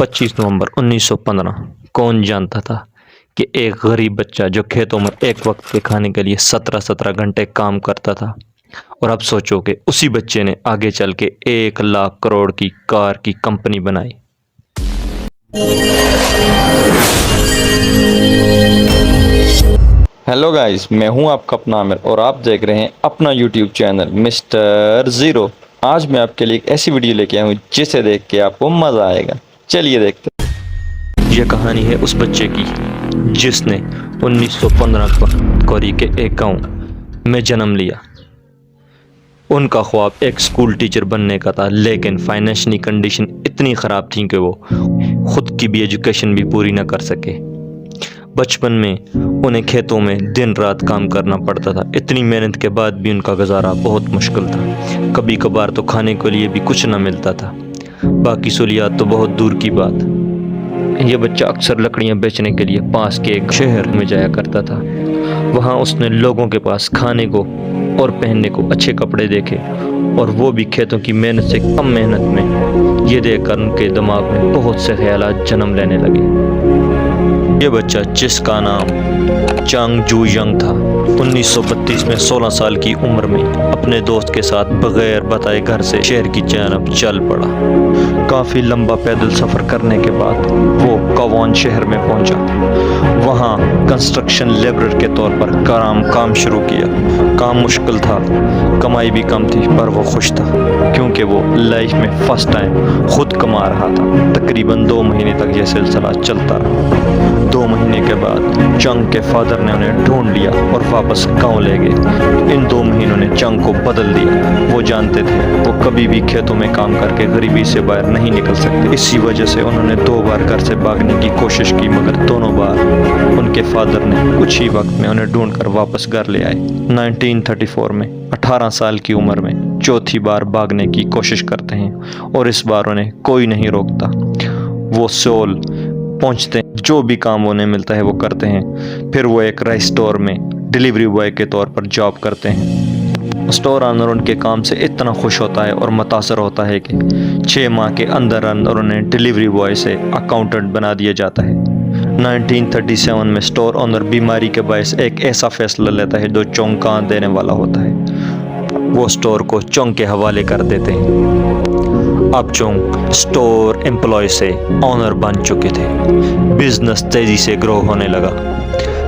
25 नवंबर 1915। कौन जानता था कि एक गरीब बच्चा जो खेतों में एक वक्त के खाने के लिए 17 घंटे काम करता था, और अब सोचो कि उसी बच्चे ने आगे चल के 1 लाख करोड़ की कार की कंपनी बनाई। हेलो गाइस, मैं हूं आपका अपना आमिर और आप देख रहे हैं अपना यूट्यूब चैनल मिस्टर ज़ीरो। आज मैं आपके लिए एक ऐसी वीडियो लेके आया हूं जिसे देख के आपको मज़ा आएगा। चलिए देखते हैं। यह कहानी है उस बच्चे की जिसने 1915 को कोरी के एक गांव में जन्म लिया। उनका ख्वाब एक स्कूल टीचर बनने का था, लेकिन फाइनेंशियली कंडीशन इतनी ख़राब थी कि वो खुद की भी एजुकेशन भी पूरी ना कर सके। बचपन में उन्हें खेतों में दिन रात काम करना पड़ता था। इतनी मेहनत के बाद भी उनका गुजारा बहुत मुश्किल था। कभी कभार तो खाने के लिए भी कुछ न मिलता था, बाकी सहूलियात तो बहुत दूर की बात। यह बच्चा अक्सर लकड़ियां बेचने के लिए पास के एक शहर में जाया करता था। वहाँ उसने लोगों के पास खाने को और पहनने को अच्छे कपड़े देखे, और वो भी खेतों की मेहनत से कम मेहनत में। ये देखकर उनके दिमाग में बहुत से ख्यालात जन्म लेने लगे। ये बच्चा, जिसका नाम चंग जू यंग था, 1932 में 16 साल की उम्र में अपने दोस्त के साथ बगैर बताए घर से शहर की जानब चल पड़ा। काफ़ी लंबा पैदल सफ़र करने के बाद वो कवान शहर में पहुंचा। वहाँ कंस्ट्रक्शन लेबर के तौर पर काम शुरू किया। काम मुश्किल था, कमाई भी कम थी, पर वो खुश था क्योंकि वो लाइफ में फर्स्ट टाइम खुद कमा रहा था। तकरीबन 2 महीने तक यह सिलसिला चलता रहा। 2 महीने के बाद चंग के फादर ने उन्हें ढूंढ लिया और वापस गांव ले गए। इन 2 महीनों ने चंग को बदल दिया। वो जानते थे वो कभी भी खेतों में काम करके गरीबी से बाहर नहीं निकल सकते। इसी वजह से उन्होंने 2 बार घर से भागने की कोशिश की, मगर दोनों बार उनके फादर ने कुछ ही वक्त में उन्हें ढूंढकर वापस घर ले आए। 1934 में 18 साल की उम्र में चौथी बार भागने की कोशिश करते हैं, और इस बार उन्हें कोई नहीं रोकता। वो सोल पहुंचते हैं, जो भी काम उन्हें मिलता है वो करते हैं। फिर वो एक राइस स्टोर में डिलीवरी बॉय के तौर पर जॉब करते हैं। स्टोर ऑनर उनके काम से इतना खुश होता है और मुतासर होता है कि 6 माह के अंदर उन्हें डिलीवरी बॉय से अकाउंटेंट बना दिया जाता है। 1937 में स्टोर ऑनर बीमारी के बायस एक ऐसा फैसला लेता है जो चौंका देने वाला होता है। वो स्टोर को चौंक के हवाले कर देते हैं। अब चौंग स्टोर एम्प्लॉय से ऑनर बन चुके थे। बिजनेस तेजी से ग्रो होने लगा।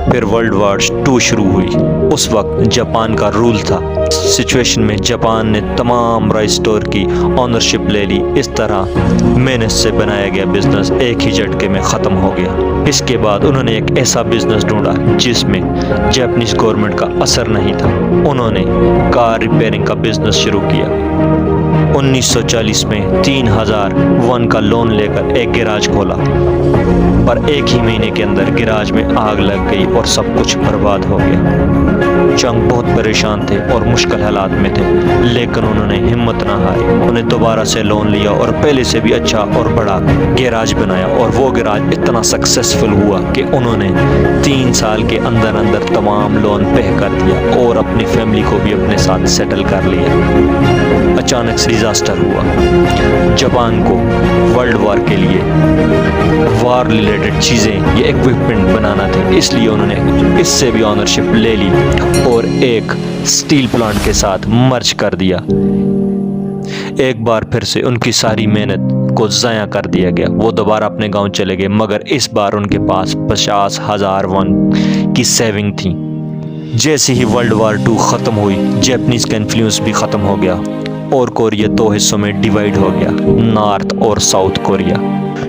फिर वर्ल्ड वॉर 2 शुरू हुई। उस वक्त जापान का रूल था। सिचुएशन में जापान ने तमाम राइस स्टोर की ऑनरशिप ले ली। इस तरह मेहनत से बनाया गया बिजनेस एक ही झटके में ख़त्म हो गया। इसके बाद उन्होंने एक ऐसा बिजनेस ढूंढा जिसमें जापानीज गवर्नमेंट का असर नहीं था। उन्होंने कार रिपेयरिंग का बिजनेस शुरू किया। 1940 में 3001 का लोन लेकर एक गैराज खोला, पर 1 ही महीने के अंदर गैराज में आग लग गई और सब कुछ बर्बाद हो गया। चंग बहुत परेशान थे और मुश्किल हालात में थे, लेकिन उन्होंने हिम्मत न हारी। उन्हें दोबारा से लोन लिया और पहले से भी अच्छा और बड़ा गैराज बनाया, और वो गैराज इतना सक्सेसफुल हुआ कि उन्होंने 3 साल के अंदर अंदर तमाम लोन पे कर दिया और अपनी फैमिली को भी अपने साथ सेटल कर लिया। अचानक से डिजास्टर हुआ। जापान को वर्ल्ड वॉर के लिए वॉर रिलेटेड चीज़ें ये इक्विपमेंट बनाना थे, इसलिए उन्होंने इससे भी ऑनरशिप ले ली और एक स्टील प्लांट के साथ मर्ज कर दिया। एक बार फिर से उनकी सारी मेहनत को ज़ाया कर दिया गया। वो दोबारा अपने गांव चले गए, मगर इस बार उनके पास 50,000 वॉन की सेविंग थी। जैसे ही वर्ल्ड वॉर 2 ख़त्म हुई, जापानीज का इन्फ्लुएंस भी ख़त्म हो गया और कोरिया 2 हिस्सों में डिवाइड हो गया, नॉर्थ और साउथ कोरिया।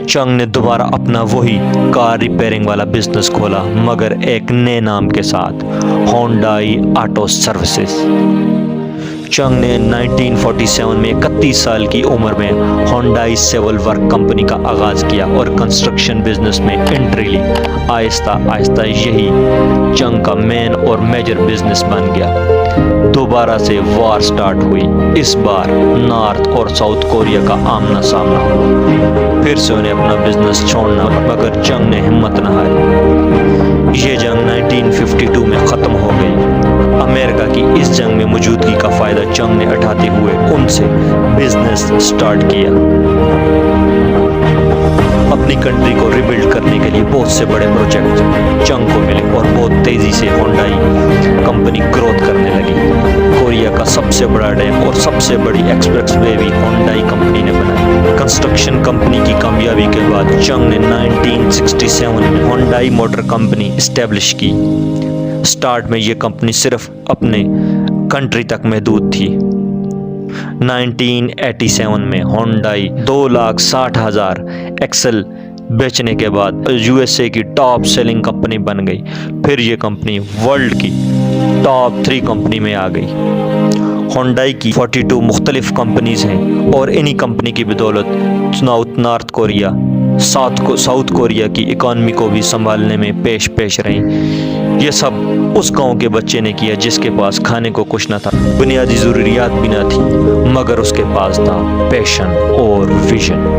चंग ने दोबारा अपना वही कार रिपेयरिंग वाला बिजनेस खोला, मगर एक नए नाम के साथ, होंडाई ऑटो सर्विसेज। चंग ने 1947 में 31 साल की उम्र में होंडाई सिविल वर्क कंपनी का आगाज़ किया और कंस्ट्रक्शन बिजनेस में एंट्री ली। आहिस्ता आहिस्ता यही चंग का मेन और मेजर बिजनेस बन गया। दोबारा से वॉर स्टार्ट हुई। इस बार नॉर्थ और साउथ कोरिया का आमना सामना हुआ। फिर से उन्हें अपना बिजनेस छोड़ना, मगर चंग ने हिम्मत न हारी। ये जंग 1952 में ख़त्म हो गई। अमेरिका की इस जंग में मौजूदगी का फ़ायदा चंग ने उठाते हुए उनसे बिजनेस स्टार्ट किया। अब कंट्री को रिबिल्ड करने के लिए बहुत से बड़े प्रोजेक्ट चंग को मिले और बहुत तेज़ी से होंडाई कंपनी ग्रोथ करने लगी। कोरिया का सबसे बड़ा डैम और सबसे बड़ी एक्सप्रेसवे भी होंडाई कंपनी ने बनाई। कंस्ट्रक्शन कंपनी की कामयाबी के बाद चंग ने 1967 में होंडाई मोटर कंपनी इस्टेब्लिश की। स्टार्ट में ये कंपनी सिर्फ अपने कंट्री तक महदूद थी। 1987 में होंडाई 2,60,000 एक्सेल बेचने के बाद यूएसए की टॉप सेलिंग कंपनी बन गई। फिर ये कंपनी वर्ल्ड की टॉप 3 कंपनी में आ गई। होंडाई की 42 मुख्तलिफ कंपनीज हैं और इन्हीं कंपनी की बदौलत नॉर्थ कोरिया साउथ कोरिया की इकॉनमी को भी संभालने में पेश रही। ये सब उस गांव के बच्चे ने किया जिसके पास खाने को कुछ न था, बुनियादी ज़रूरियात भी न थी, मगर उसके पास था पैशन और विजन।